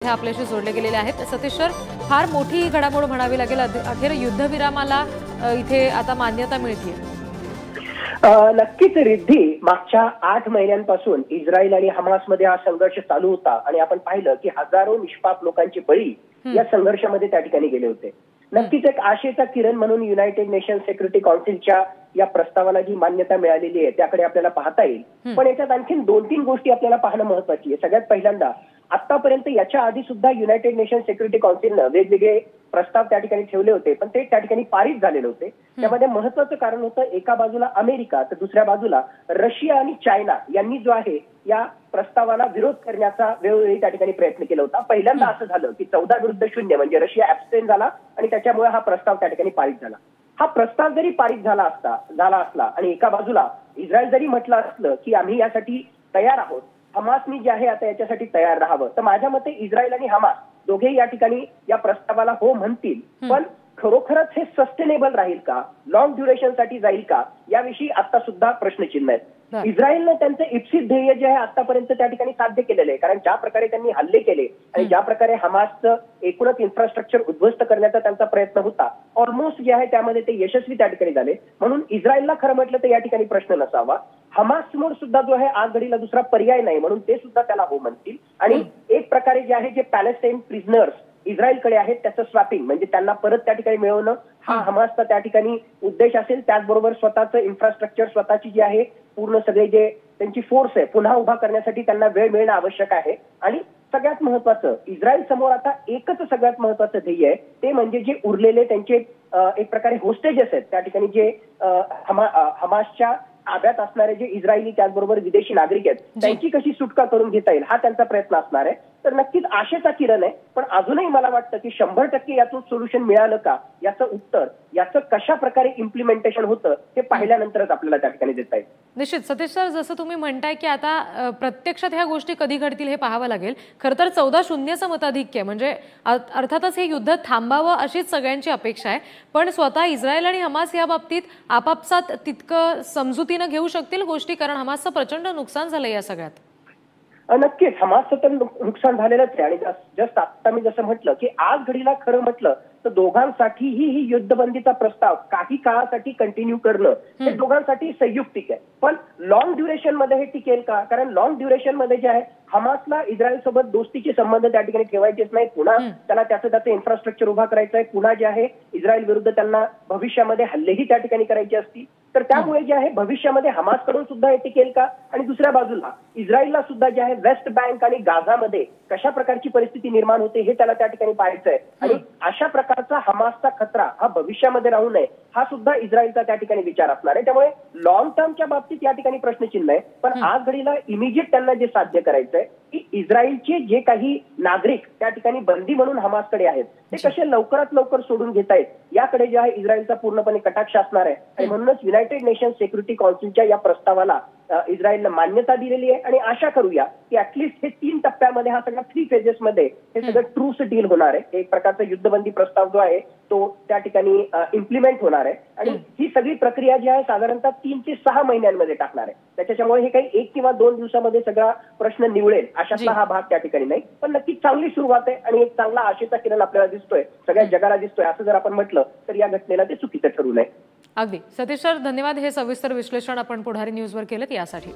हे आपल्याशी जोडले गेलेले आहेत। सतीश सर, फार मोठी घडामोड म्हणावी लागेल, अखेर युद्धविरामाला इथे आता मान्यता मिळते। नक्कीच रिद्धी, मागच्या 8 महिन्यांपासून इस्रायल आणि हमासमध्ये हा संघर्ष चालू होता आणि आपण पाहिलं की हजारो निष्पाप लोकांचे बळी या संघर्षामध्ये त्या ठिकाणी गेले होते। नक्कीच एक आशेचा किरण म्हणून युनायटेड नेशन सिक्युरिटी काउन्सिलच्या या प्रस्तावाला जी मान्यता मिळालेली आहे त्याकडे आपल्याला पाहता येईल। पण याच्यात आणखी 2-3 गोष्टी आपल्याला पाहणं महत्त्वाची आहे। सगळ्यात पहिल्यांदा, आतापर्यंत याच्या आधी सुद्धा युनायटेड नेशन सिक्युरिटी काउन्सिलनं वेगवेगळे प्रस्ताव त्या ठिकाणी ठेवले होते, पण ते त्या ठिकाणी पारित झालेले होते। त्यामध्ये महत्त्वाचं कारण होतं, एका बाजूला अमेरिका तर दुसऱ्या बाजूला रशिया आणि चायना यांनी जो आहे या प्रस्तावाला विरोध करण्याचा वेळोवेळी त्या ठिकाणी प्रयत्न केला होता। पहिल्यांदा असं झालं की 14-0 म्हणजे रशिया ॲब्स्टेन झाला आणि त्याच्यामुळे हा प्रस्ताव त्या ठिकाणी पारित झाला। हा प्रस्ताव जरी पारित झाला असला आणि एका बाजूला इस्रायल जरी म्हटलं असलं की आम्ही यासाठी तयार आहोत, हमासनी जे आहे आता याच्यासाठी तयार राहावं, तर माझ्या मते इस्रायल आणि हमास दोघेही या ठिकाणी या प्रस्तावाला हो म्हणतील। पण खरोखरच हे सस्टेनेबल राहील का, लॉंग ड्युरेशनसाठी जाईल का, याविषयी आता सुद्धा प्रश्नचिन्ह आहेत। इस्रायलने त्यांचे इप्सित ध्येय जे आहे आतापर्यंत त्या ठिकाणी साध्य केलेले आहे, कारण ज्या प्रकारे त्यांनी हल्ले केले आणि ज्या प्रकारे हमासचं एकूणच इन्फ्रास्ट्रक्चर उद्ध्वस्त करण्याचा त्यांचा प्रयत्न होता, ऑलमोस्ट जे आहे त्यामध्ये ते यशस्वी त्या ठिकाणी झाले। म्हणून इस्रायलला खरं म्हटलं तर या ठिकाणी प्रश्न नसावा। हमास समोर सुद्धा जो आहे आज घडीला दुसरा पर्याय नाही, म्हणून ते सुद्धा त्याला हो म्हणतील। आणि एक प्रकारे जे आहे जे पॅलेस्टाईन प्रिझनर्स इस्रायलकडे आहेत त्याचं स्वॅपिंग म्हणजे त्यांना परत त्या ठिकाणी मिळवणं हा हमासचा त्या ठिकाणी उद्देश असेल। त्याचबरोबर स्वतःचं इन्फ्रास्ट्रक्चर, स्वतःची जी आहे पूर्ण सगळे जे त्यांची फोर्स आहे पुन्हा उभा करण्यासाठी त्यांना वेळ मिळणं आवश्यक आहे। आणि सगळ्यात महत्वाचं, इस्रायल समोर आता एकच सगळ्यात महत्वाचं ध्येय आहे, ते म्हणजे जे उरलेले त्यांचे एक प्रकारे होस्टेजेस आहेत त्या ठिकाणी जे हमासच्या ताब्यात असणारे जे इस्रायली त्याचबरोबर विदेशी नागरिक आहेत त्यांची कशी सुटका करून घेता येईल हा त्यांचा प्रयत्न असणार आहे। तर नक्कीच आशेचा किरण आहे, पण अजूनही मला वाटतं की 100% यातून सोल्युशन मिळालं का याचं उत्तर, याचं कशा प्रकारे इम्प्लिमेंटेशन होतं हे पाहिल्यानंतरच आपल्याला त्या ठिकाणी देता येईल। निश्चित सतीश सर, जसं तुम्ही म्हणताय की आता प्रत्यक्षात ह्या गोष्टी कधी घडतील हे पाहावं लागेल। खरं तर 14-0चं मताधिक्य म्हणजे अर्थातच हे युद्ध थांबावं अशीच सगळ्यांची अपेक्षा आहे, पण स्वतः इस्रायल आणि हमास या बाबतीत आपापसात तितकं समजुतीनं घेऊ शकतील गोष्टी, कारण हमासचं प्रचंड नुकसान झालंय या सगळ्यात। नक्कीच हमासचं तर नुकसान झालेलंच आहे आणि जस्ट आता मी जसं म्हटलं की आज घडीला खरं म्हटलं तर दोघांसाठीही ही युद्धबंदीचा प्रस्ताव काही काळासाठी कंटिन्यू करणं हे दोघांसाठी संयुक्तिक आहे। पण लॉंग ड्युरेशन मध्ये हे टिकेल का, कारण लॉंग ड्युरेशन मध्ये जे आहे हमासला इस्रायल सोबत दोस्तीचे संबंध त्या ठिकाणी ठेवायचेच नाही, पुन्हा त्याला त्याचं इन्फ्रास्ट्रक्चर उभा करायचं आहे, पुन्हा जे आहे इस्रायल विरुद्ध त्यांना भविष्यामध्ये हल्लेही त्या ठिकाणी करायचे असतील, तर त्यामुळे जे आहे भविष्यामध्ये हमासकडून सुद्धा हे टिकेल का। आणि दुसऱ्या बाजूला इस्रायलला सुद्धा जे आहे वेस्ट बँक आणि गाझामध्ये कशा प्रकारची परिस्थिती निर्माण होते हे त्याला त्या ठिकाणी पाहायचं आहे। आणि अशा प्रकारचा हमासचा खतरा हा भविष्यामध्ये राहू नये हा सुद्धा इस्रायलचा त्या ठिकाणी विचार असणार आहे। त्यामुळे लॉंग टर्मच्या बाबतीत या ठिकाणी प्रश्नचिन्ह आहे, पण आज घडीला इमिजिएट त्यांना जे साध्य करायचं आहे की इस्रायलचे जे काही नागरिक त्या ठिकाणी बंदी म्हणून हमासकडे आहेत ते कसे लवकरात लवकर सोडून घेता येत याकडे जे आहे इस्रायलचा पूर्णपणे कटाक्ष असणार आहे। आणि म्हणूनच युनायटेड नेशन सिक्युरिटी काउन्सिलच्या या प्रस्तावाला इस्रायलनं मान्यता दिलेली आहे आणि आशा करूया की ऍटलीस्ट हे 3 टप्प्यामध्ये हा सगळा 3 फेजेसमध्ये हे सगळं ट्रूस डील होणार आहे। एक प्रकारचा युद्धबंदी प्रस्ताव जो आहे तो त्या ठिकाणी इम्प्लिमेंट होणार आहे आणि ही सगळी प्रक्रिया जी आहे साधारणतः 3 ते 6 महिन्यांमध्ये टाकणार आहे। त्याच्यामुळे हे काही 1 किंवा 2 दिवसामध्ये सगळा प्रश्न निवळेल अशातला हा भाग त्या ठिकाणी नाही, पण नक्कीच चांगली सुरुवात आहे आणि एक चांगला आशेचा किरण आपल्याला दिसतोय, सगळ्या जगाला दिसतोय। असं जर आपण म्हटलं तर या घटनेला ते चुकीचं ठरू नये। अगदी सतीश सर, धन्यवाद। हे सविस्तर विश्लेषण आपण पुढारी न्यूजवर केलं यासाठी।